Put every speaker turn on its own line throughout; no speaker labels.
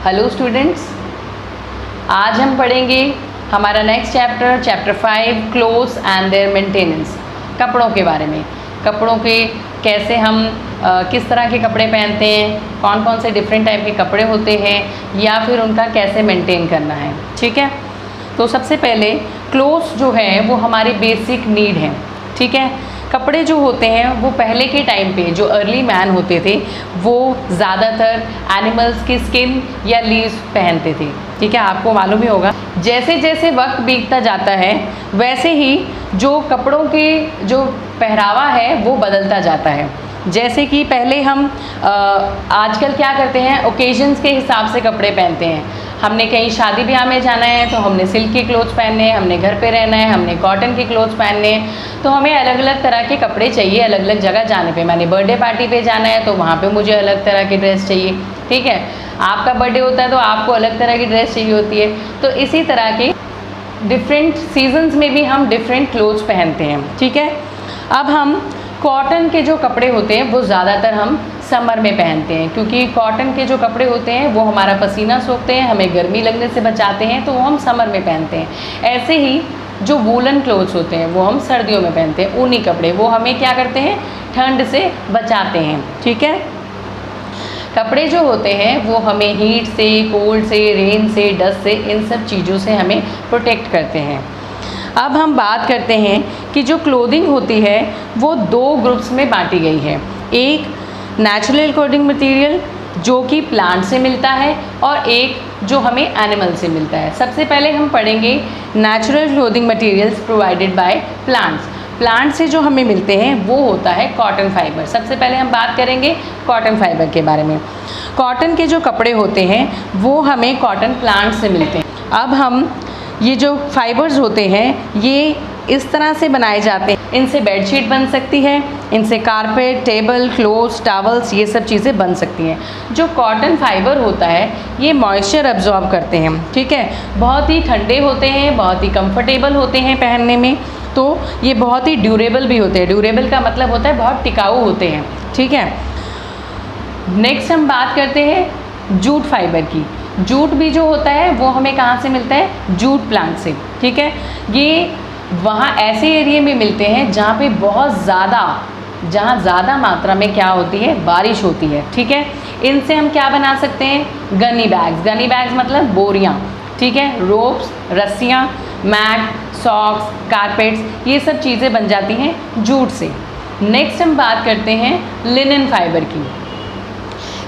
Hello students, आज हम पढ़ेंगे हमारा next chapter 5 clothes and their maintenance. कपड़ों के बारे में, कपड़ों के कैसे हम किस तरह के कपड़े पहनते हैं, कौन कौन से डिफरेंट टाइप के कपड़े होते हैं या फिर उनका कैसे मेंटेन करना है। ठीक है, तो सबसे पहले क्लोथ्स जो है वो हमारी बेसिक नीड है। ठीक है, कपड़े जो होते हैं वो पहले के टाइम पे जो अर्ली मैन होते थे वो ज़्यादातर एनिमल्स की स्किन या लीव्स पहनते थे। ठीक है, आपको मालूम ही होगा जैसे जैसे वक्त बीतता जाता है वैसे ही जो कपड़ों के जो पहरावा है वो बदलता जाता है। जैसे कि पहले हम आजकल क्या करते हैं, ओकेजन्स के हिसाब से कपड़े पहनते हैं। हमने कहीं शादी ब्याह में जाना है तो हमने सिल्क के क्लोथ्स पहनने हैं, हमने घर पे रहना है हमने कॉटन के क्लोथ्स पहनने हैं। तो हमें अलग अलग तरह के कपड़े चाहिए अलग अलग जगह जाने पे। मैंने बर्थडे पार्टी पे जाना है तो वहाँ पे मुझे अलग तरह की ड्रेस चाहिए। ठीक है, आपका बर्थडे होता है तो आपको अलग तरह की ड्रेस चाहिए होती है। तो इसी तरह के डिफरेंट सीजन्स में भी हम डिफरेंट क्लोथ्स पहनते हैं। ठीक है, अब हम कॉटन के जो कपड़े होते हैं वो ज़्यादातर हम समर में पहनते हैं, क्योंकि कॉटन के जो कपड़े होते हैं वो हमारा पसीना सोखते हैं, हमें गर्मी लगने से बचाते हैं, तो वो हम समर में पहनते हैं। ऐसे ही जो वूलन क्लोथ्स होते हैं वो हम सर्दियों में पहनते हैं। ऊनी कपड़े वो हमें क्या करते हैं, ठंड से बचाते हैं। ठीक है, कपड़े जो होते हैं वो हमें हीट से, कोल्ड से, रेन से, डस्ट से, इन सब चीज़ों से हमें प्रोटेक्ट करते हैं। अब हम बात करते हैं कि जो क्लोथिंग होती है वो दो ग्रुप्स में बांटी गई है। एक नेचुरल क्लोथिंग मटेरियल जो कि प्लांट से मिलता है और एक जो हमें एनिमल से मिलता है। सबसे पहले हम पढ़ेंगे natural clothing materials provided by plants. Plant से जो हमें मिलते हैं वो होता है कॉटन फाइबर। सबसे पहले हम बात करेंगे कॉटन फाइबर के बारे में। कॉटन के जो कपड़े होते हैं वो हमें कॉटन प्लांट से मिलते हैं। अब हम ये जो फाइबर्स होते हैं ये इस तरह से बनाए जाते हैं, इनसे बेडशीट बन सकती है, इनसे कारपेट, टेबल, क्लोथ्स, टॉवल्स, ये सब चीज़ें बन सकती हैं। जो कॉटन फाइबर होता है ये मॉइस्चर अब्जॉर्ब करते हैं। ठीक है, बहुत ही ठंडे होते हैं, बहुत ही कंफर्टेबल होते हैं पहनने में, तो ये बहुत ही ड्यूरेबल भी होते हैं। ड्यूरेबल का मतलब होता है बहुत टिकाऊ होते हैं। ठीक है, नेक्स्ट हम बात करते हैं जूट फाइबर की। जूट भी जो होता है वो हमें कहाँ से मिलता है, जूट प्लांट से। ठीक है, ये वहाँ ऐसे एरिया में मिलते हैं जहाँ पे जहाँ ज़्यादा मात्रा में क्या होती है, बारिश होती है। ठीक है, इनसे हम क्या बना सकते हैं, गनी बैग्स। गनी बैग्स मतलब बोरियाँ। ठीक है, रोप्स, रस्सियाँ, मैट, सॉक्स, कारपेट्स, ये सब चीज़ें बन जाती हैं जूट से। नेक्स्ट हम बात करते हैं लिनन फाइबर की।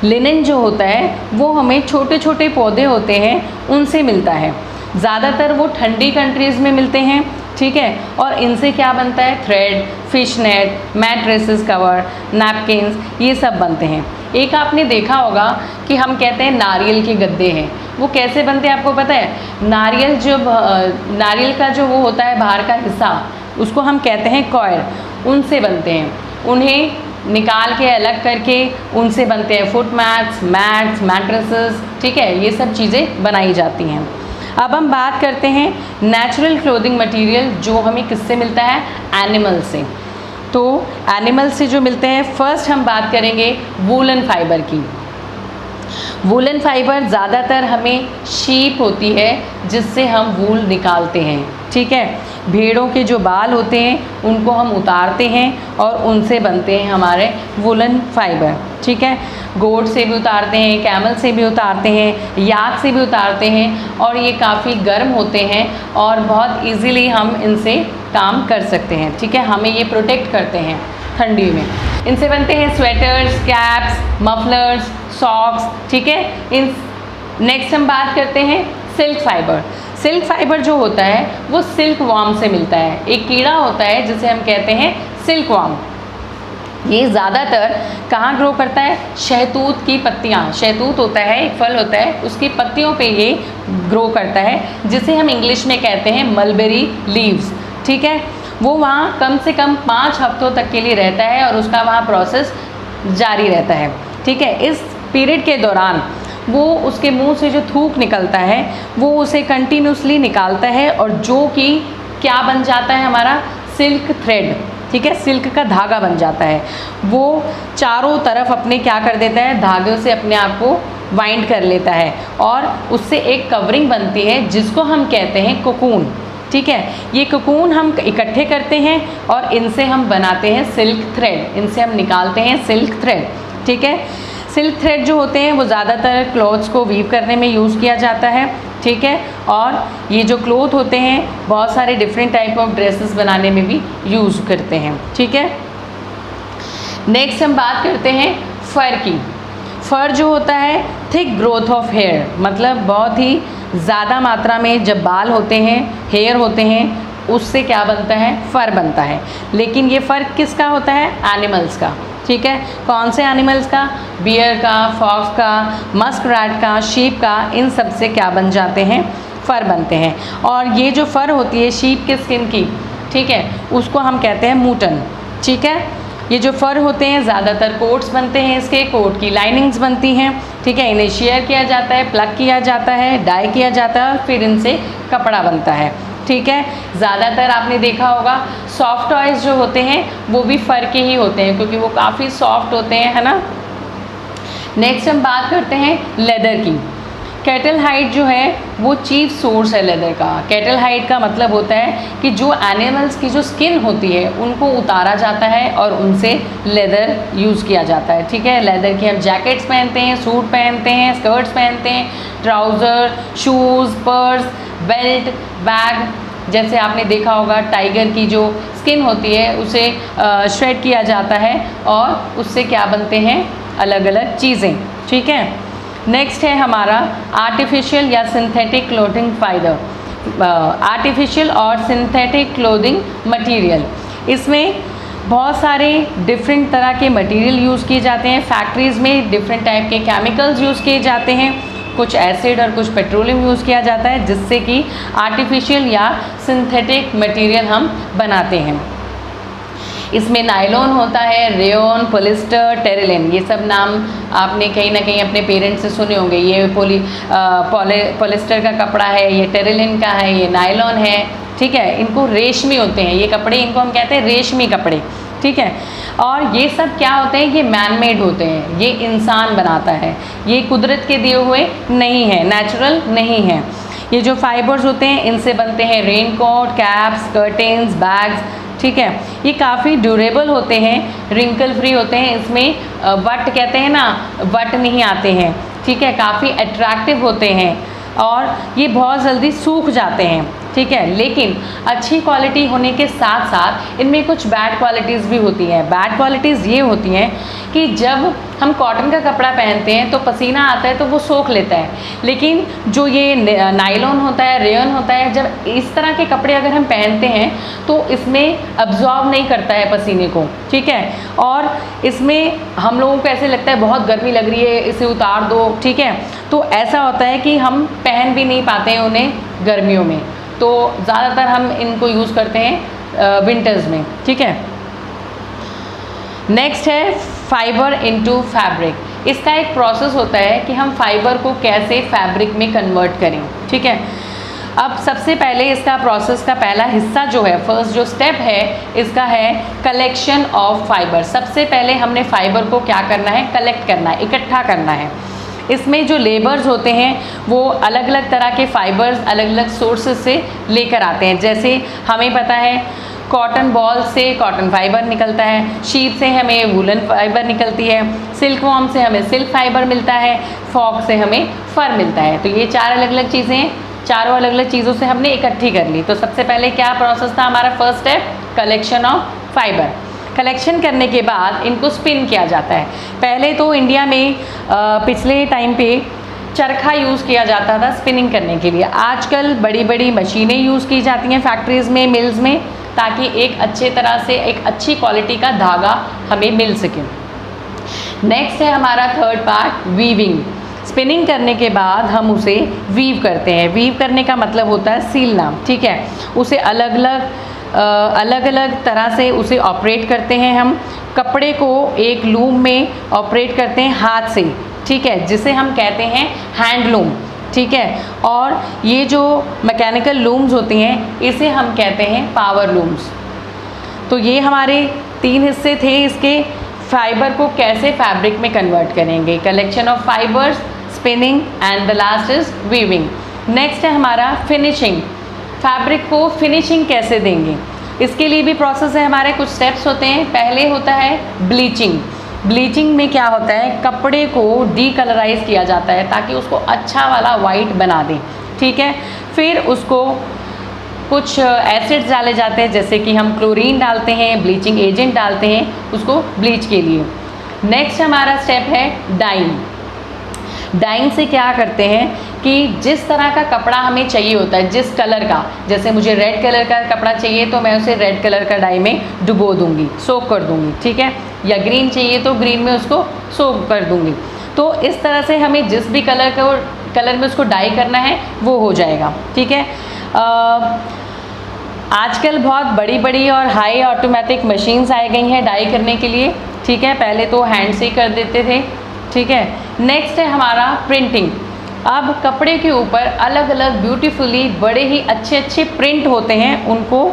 लिनन जो होता है वो हमें छोटे छोटे पौधे होते हैं उनसे मिलता है। ज़्यादातर वो ठंडी कंट्रीज़ में मिलते हैं। ठीक है, और इनसे क्या बनता है, thread, fish net, mattresses cover, napkins, ये सब बनते हैं। एक आपने देखा होगा कि हम कहते हैं नारियल के गद्दे हैं। वो कैसे बनते हैं आपको पता है, नारियल का जो वो होता है बाहर का हिस्सा उसको हम कहते हैं कॉयर, उनसे बनते हैं। उन्हें निकाल के अलग करके उनसे बनते हैं फुट मैट्स, मैट्रेसेस। ठीक है, ये सब चीज़ें बनाई जाती हैं। अब हम बात करते हैं नेचुरल क्लोथिंग मटेरियल जो हमें किससे मिलता है, एनिमल से। तो एनिमल से जो मिलते हैं, फर्स्ट हम बात करेंगे वूलन फाइबर की। वूलन फाइबर ज़्यादातर हमें शीप होती है जिससे हम वूल निकालते हैं। ठीक है, भेड़ों के जो बाल होते हैं उनको हम उतारते हैं और उनसे बनते हैं हमारे वूलन फाइबर। ठीक है, गोट से भी उतारते हैं, कैमल से भी उतारते हैं, याक से भी उतारते हैं, और ये काफ़ी गर्म होते हैं और बहुत इजीली हम इनसे काम कर सकते हैं। ठीक है, हमें ये प्रोटेक्ट करते हैं ठंडी में। इनसे बनते हैं स्वेटर्स, कैप्स, मफलर्स, सॉक्स। ठीक है, इन नेक्स्ट हम बात करते हैं सिल्क फाइबर। सिल्क फाइबर जो होता है वो सिल्क वॉर्म से मिलता है। एक कीड़ा होता है जिसे हम कहते हैं सिल्क वॉर्म। ये ज़्यादातर कहाँ ग्रो करता है, शहतूत की पत्तियाँ। शहतूत होता है, एक फल होता है, उसकी पत्तियों पे ये ग्रो करता है, जिसे हम इंग्लिश में कहते हैं मलबेरी लीव्स। ठीक है, वो वहाँ कम से कम 5 हफ्तों तक के लिए रहता है और उसका वहाँ प्रोसेस जारी रहता है। ठीक है, इस पीरियड के दौरान वो उसके मुंह से जो थूक निकलता है वो उसे कंटिन्यूसली निकालता है और जो कि क्या बन जाता है, हमारा सिल्क थ्रेड। ठीक है, सिल्क का धागा बन जाता है। वो चारों तरफ अपने क्या कर देता है, धागे से अपने आप को वाइंड कर लेता है और उससे एक कवरिंग बनती है जिसको हम कहते हैं कोकून। ठीक है, ये कोकून हम इकट्ठे करते हैं और इनसे हम बनाते हैं सिल्क थ्रेड, इनसे हम निकालते हैं सिल्क थ्रेड। ठीक है, सिल्क थ्रेड जो होते हैं वो ज़्यादातर क्लॉथ्स को वीव करने में यूज़ किया जाता है। ठीक है, और ये जो क्लॉथ होते हैं बहुत सारे डिफरेंट टाइप ऑफ ड्रेसेस बनाने में भी यूज़ करते हैं। ठीक है, नेक्स्ट हम बात करते हैं फर की। फर जो होता है थिक ग्रोथ ऑफ हेयर, मतलब बहुत ही ज़्यादा मात्रा में जब बाल होते हैं, हेयर होते हैं, उससे क्या बनता है, फ़र बनता है। लेकिन ये फ़र किसका होता है, एनिमल्स का। ठीक है, कौन से एनिमल्स का, बियर का, फॉक्स का, मस्करैट का, शीप का, इन सब से क्या बन जाते हैं, फ़र बनते हैं। और ये जो फ़र होती है शीप के स्किन की, ठीक है, उसको हम कहते हैं मूटन। ठीक है, ये जो फ़र होते हैं ज़्यादातर कोट्स बनते हैं, इसके कोट की लाइनिंग्स बनती हैं। ठीक है, इन्हें शेयर किया जाता है, प्लग किया जाता है, डाई किया जाता है और फिर इनसे कपड़ा बनता है। ठीक है, ज़्यादातर आपने देखा होगा सॉफ्ट टॉयज़ जो होते हैं वो भी फ़र के ही होते हैं क्योंकि वो काफ़ी सॉफ्ट होते हैं, है ना। नेक्स्ट हम बात करते हैं लेदर की। कैटल हाइड जो है वो चीफ सोर्स है लेदर का। कैटल हाइड का मतलब होता है कि जो एनिमल्स की जो स्किन होती है उनको उतारा जाता है और उनसे लेदर यूज़ किया जाता है। ठीक है, लेदर की हम जैकेट्स पहनते हैं, सूट पहनते हैं, स्कर्ट्स पहनते हैं, trouser, shoes, purse, belt, bag. जैसे आपने देखा होगा टाइगर की जो स्किन होती है उसे श्रेड किया जाता है और उससे क्या बनते हैं, अलग अलग चीज़ें। ठीक है, नेक्स्ट है हमारा आर्टिफिशियल या सिंथेटिक क्लोथिंग फाइबर। आर्टिफिशियल और सिंथेटिक क्लोथिंग मटेरियल, इसमें बहुत सारे डिफरेंट तरह के मटेरियल यूज़ किए जाते हैं। फैक्ट्रीज़ में डिफरेंट टाइप के केमिकल्स यूज़ किए जाते हैं, कुछ एसिड और कुछ पेट्रोलियम यूज़ किया जाता है जिससे कि आर्टिफिशियल या सिंथेटिक मटेरियल हम बनाते हैं। इसमें नायलॉन होता है, रेयॉन, पॉलिस्टर, टेरिलिन, ये सब नाम आपने कहीं ना कहीं अपने पेरेंट्स से सुने होंगे। ये पॉलिस्टर का कपड़ा है, ये टेरिलिन का है, ये नायलॉन है। ठीक है, इनको रेशमी होते हैं ये कपड़े, इनको हम कहते हैं रेशमी कपड़े। ठीक है, और ये सब क्या होते हैं, ये मैन मेड होते हैं, ये इंसान बनाता है, ये कुदरत के दिए हुए नहीं है, नेचुरल नहीं है। ये जो फाइबर्स होते हैं इनसे बनते हैं रेनकोट, कैप्स, कर्टेन्स, बैग्स। ठीक है, ये काफ़ी ड्यूरेबल होते हैं, रिंकल फ्री होते हैं, इसमें वट कहते हैं ना, वट नहीं आते हैं। ठीक है, काफ़ी अट्रैक्टिव होते हैं और ये बहुत जल्दी सूख जाते हैं। ठीक है, लेकिन अच्छी क्वालिटी होने के साथ साथ इनमें कुछ बैड क्वालिटीज़ भी होती हैं। बैड क्वालिटीज़ ये होती हैं कि जब हम कॉटन का कपड़ा पहनते हैं तो पसीना आता है तो वो सोख लेता है, लेकिन जो ये नायलॉन होता है, रेयन होता है, जब इस तरह के कपड़े अगर हम पहनते हैं तो इसमें अब्जॉर्ब नहीं करता है पसीने को। ठीक है, और इसमें हम लोगों को ऐसे लगता है बहुत गर्मी लग रही है, इसे उतार दो। ठीक है, तो ऐसा होता है कि हम पहन भी नहीं पाते हैं उन्हें गर्मियों में, तो ज़्यादातर हम इनको यूज़ करते हैं विंटर्स में। ठीक है, नेक्स्ट है फाइबर इनटू फैब्रिक। इसका एक प्रोसेस होता है कि हम फाइबर को कैसे फैब्रिक में कन्वर्ट करें। ठीक है, अब सबसे पहले इसका प्रोसेस का पहला हिस्सा जो है, फर्स्ट जो स्टेप है इसका है कलेक्शन ऑफ फाइबर। सबसे पहले हमने फाइबर को क्या करना है, कलेक्ट करना है, इकट्ठा करना है। इसमें जो लेबर्स होते हैं वो अलग अलग तरह के फाइबर्स अलग अलग सोर्सेज से लेकर आते हैं। जैसे हमें पता है कॉटन बॉल से कॉटन फाइबर निकलता है, शीप से हमें वूलन फाइबर निकलती है, सिल्क वॉर्म से हमें सिल्क फाइबर मिलता है, फॉक से हमें फर मिलता है। तो ये चार अलग अलग चीज़ें, चारों अलग अलग चीज़ों से हमने इकट्ठी कर ली। तो सबसे पहले क्या प्रोसेस था हमारा, first step collection of fibre. Collection करने के बाद इनको स्पिन किया जाता है। पहले तो इंडिया में पिछले टाइम पे चरखा यूज़ किया जाता था स्पिनिंग करने के लिए। आजकल बड़ी बड़ी मशीनें यूज़ की जाती हैं फैक्ट्रीज़ में, मिल्स में, ताकि एक अच्छे तरह से एक अच्छी क्वालिटी का धागा हमें मिल सके। नेक्स्ट है हमारा थर्ड पार्ट, वीविंग। स्पिनिंग करने के बाद हम उसे वीव करते हैं। वीव करने का मतलब होता है सीलना। ठीक है, उसे अलग अलग तरह से उसे ऑपरेट करते हैं हम। कपड़े को एक लूम में ऑपरेट करते हैं हाथ से। ठीक है, जिसे हम कहते हैं हैंडलूम। ठीक है, और ये जो मैकेनिकल लूम्स होती हैं इसे हम कहते हैं पावर लूम्स। तो ये हमारे 3 हिस्से थे इसके। फाइबर को कैसे फैब्रिक में कन्वर्ट करेंगे, collection of fibres, spinning and the last is weaving. Next है हमारा फिनिशिंग। फैब्रिक को फिनिशिंग कैसे देंगे, इसके लिए भी प्रोसेस है हमारे, कुछ स्टेप्स होते हैं। पहले होता है ब्लीचिंग। ब्लीचिंग में क्या होता है, कपड़े को डीकलराइज किया जाता है ताकि उसको अच्छा वाला वाइट बना दें, ठीक है। फिर उसको कुछ एसिड्स डाले जाते हैं, जैसे कि हम क्लोरीन डालते हैं, ब्लीचिंग एजेंट डालते हैं उसको ब्लीच के लिए। नेक्स्ट हमारा स्टेप है डाइंग। डाइंग से क्या करते हैं कि जिस तरह का कपड़ा हमें चाहिए होता है, जिस कलर का, जैसे मुझे रेड कलर का कपड़ा चाहिए तो मैं उसे रेड कलर का डाई में डुबो दूंगी, सोक कर दूंगी, ठीक है। या ग्रीन चाहिए तो ग्रीन में उसको सोक कर दूंगी। तो इस तरह से हमें जिस भी कलर में उसको डाई करना है वो हो जाएगा, ठीक है। आजकल बहुत बड़ी बड़ी और हाई ऑटोमेटिक मशीन्स आ गई हैं डाई करने के लिए, ठीक है। पहले तो हैंड से ही कर देते थे, ठीक है। नेक्स्ट है हमारा प्रिंटिंग। अब कपड़े के ऊपर अलग अलग ब्यूटीफुली बड़े ही अच्छे अच्छे प्रिंट होते हैं, उनको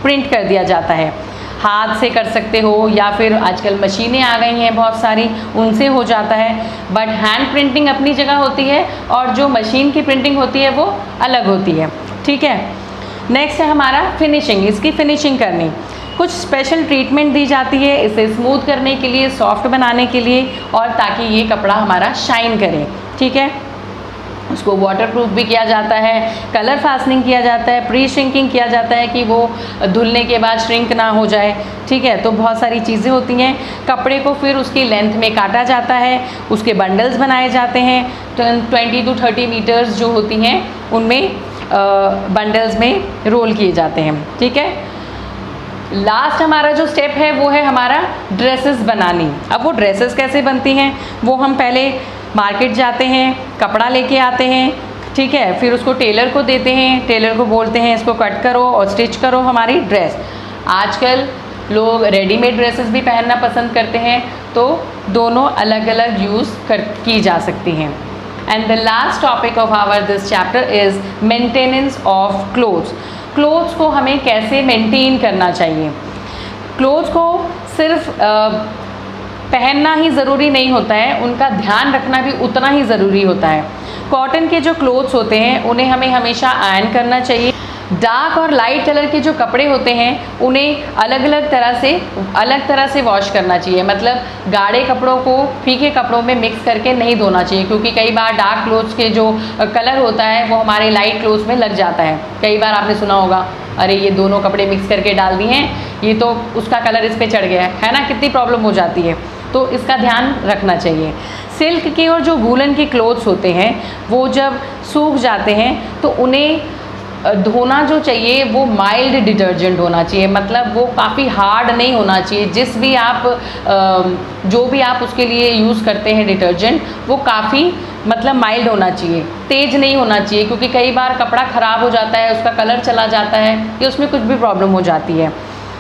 प्रिंट कर दिया जाता है। हाथ से कर सकते हो या फिर आजकल मशीनें आ गई हैं बहुत सारी, उनसे हो जाता है। बट हैंड प्रिंटिंग अपनी जगह होती है और जो मशीन की प्रिंटिंग होती है वो अलग होती है, ठीक है। नेक्स्ट है हमारा फिनिशिंग। इसकी फिनिशिंग करनी, कुछ स्पेशल ट्रीटमेंट दी जाती है इसे स्मूथ करने के लिए, सॉफ्ट बनाने के लिए, और ताकि ये कपड़ा हमारा शाइन करे, ठीक है। उसको वाटरप्रूफ भी किया जाता है, कलर फास्टनिंग किया जाता है, प्री श्रिंकिंग किया जाता है कि वो धुलने के बाद श्रिंक ना हो जाए, ठीक है। तो बहुत सारी चीज़ें होती हैं। कपड़े को फिर उसकी लेंथ में काटा जाता है, उसके बंडल्स बनाए जाते हैं, 20 to 30 मीटर्स जो होती हैं उनमें बंडल्स में रोल किए जाते हैं, ठीक है। लास्ट हमारा जो स्टेप है वो है हमारा ड्रेसेस बनानी। अब वो ड्रेसेस कैसे बनती हैं, वो हम पहले मार्केट जाते हैं, कपड़ा लेके आते हैं, ठीक है। फिर उसको टेलर को देते हैं, टेलर को बोलते हैं इसको कट करो और स्टिच करो हमारी ड्रेस। आजकल लोग रेडीमेड ड्रेसेस भी पहनना पसंद करते हैं, तो दोनों अलग अलग यूज़ की जा सकती हैं। And the last topic of our this chapter is maintenance of clothes. Clothes को हमें कैसे मेंटेन करना चाहिए। क्लोथ्स को सिर्फ पहनना ही ज़रूरी नहीं होता है, उनका ध्यान रखना भी उतना ही ज़रूरी होता है। कॉटन के जो क्लोथ्स होते हैं उन्हें हमें हमेशा आयरन करना चाहिए। डार्क और लाइट कलर के जो कपड़े होते हैं उन्हें अलग तरह से वॉश करना चाहिए। मतलब गाढ़े कपड़ों को फीके कपड़ों में मिक्स करके नहीं धोना चाहिए, क्योंकि कई बार डार्क क्लोथ्स के जो कलर होता है वो हमारे लाइट क्लोथ्स में लग जाता है। कई बार आपने सुना होगा, अरे ये दोनों कपड़े मिक्स करके डाल दिए हैं, ये तो उसका कलर इस पर चढ़ गया है ना, कितनी प्रॉब्लम हो जाती है। तो इसका ध्यान रखना चाहिए। सिल्क के और जो वूलन के क्लोथ्स होते हैं वो जब सूख जाते हैं तो उन्हें धोना जो चाहिए वो माइल्ड डिटर्जेंट होना चाहिए, मतलब वो काफ़ी हार्ड नहीं होना चाहिए। जो भी आप उसके लिए यूज़ करते हैं डिटर्जेंट, वो काफ़ी मतलब माइल्ड होना चाहिए, तेज़ नहीं होना चाहिए, क्योंकि कई बार कपड़ा ख़राब हो जाता है, उसका कलर चला जाता है या उसमें कुछ भी प्रॉब्लम हो जाती है।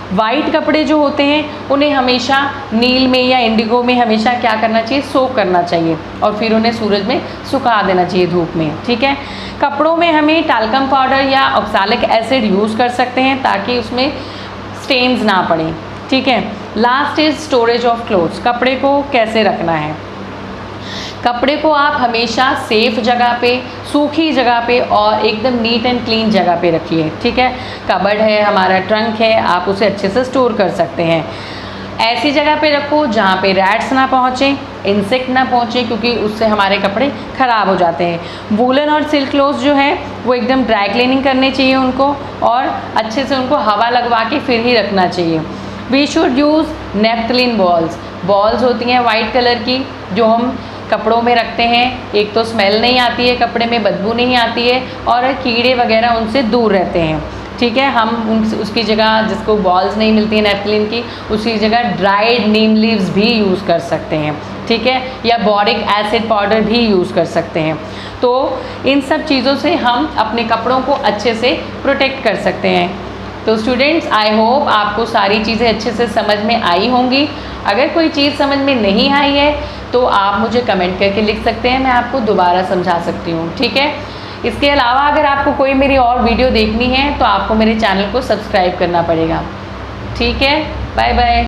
वाइट कपड़े जो होते हैं उन्हें हमेशा नील में या इंडिगो में हमेशा क्या करना चाहिए, सोक करना चाहिए और फिर उन्हें सूरज में सुखा देना चाहिए धूप में, ठीक है। कपड़ों में हमें टाल्कम पाउडर या ऑक्सालिक एसिड यूज़ कर सकते हैं ताकि उसमें स्टेन्स ना पड़े, ठीक है। Last is storage of clothes. कपड़े को कैसे रखना है। कपड़े को आप हमेशा सेफ जगह पे, सूखी जगह पे और एकदम नीट एंड क्लीन जगह पे रखिए, ठीक है। कबर्ड है, हमारा ट्रंक है, आप उसे अच्छे से स्टोर कर सकते हैं। ऐसी जगह पे रखो जहाँ पे रैट्स ना पहुँचें, इंसेक्ट ना पहुँचे, क्योंकि उससे हमारे कपड़े ख़राब हो जाते हैं। वूलन और सिल्क क्लोथ्स जो है वो एकदम ड्राई क्लीनिंग करनी चाहिए उनको, और अच्छे से उनको हवा लगवा के फिर ही रखना चाहिए। We should use naphthalene balls होती हैं वाइट कलर की, जो हम कपड़ों में रखते हैं। एक तो स्मेल नहीं आती है, कपड़े में बदबू नहीं आती है और कीड़े वगैरह उनसे दूर रहते हैं, ठीक है। हम उसकी जगह, जिसको बॉल्स नहीं मिलती है नेफ्थलीन की, उसकी जगह ड्राइड नीम लीव्स भी यूज़ कर सकते हैं, ठीक है, या बोरिक एसिड पाउडर भी यूज़ कर सकते हैं। तो इन सब चीज़ों से हम अपने कपड़ों को अच्छे से प्रोटेक्ट कर सकते हैं। तो स्टूडेंट्स, आई होप आपको सारी चीज़ें अच्छे से समझ में आई होंगी। अगर कोई चीज़ समझ में नहीं आई है तो आप मुझे कमेंट करके लिख सकते हैं, मैं आपको दोबारा समझा सकती हूँ, ठीक है। इसके अलावा अगर आपको कोई मेरी और वीडियो देखनी है तो आपको मेरे चैनल को सब्सक्राइब करना पड़ेगा, ठीक है। Bye bye.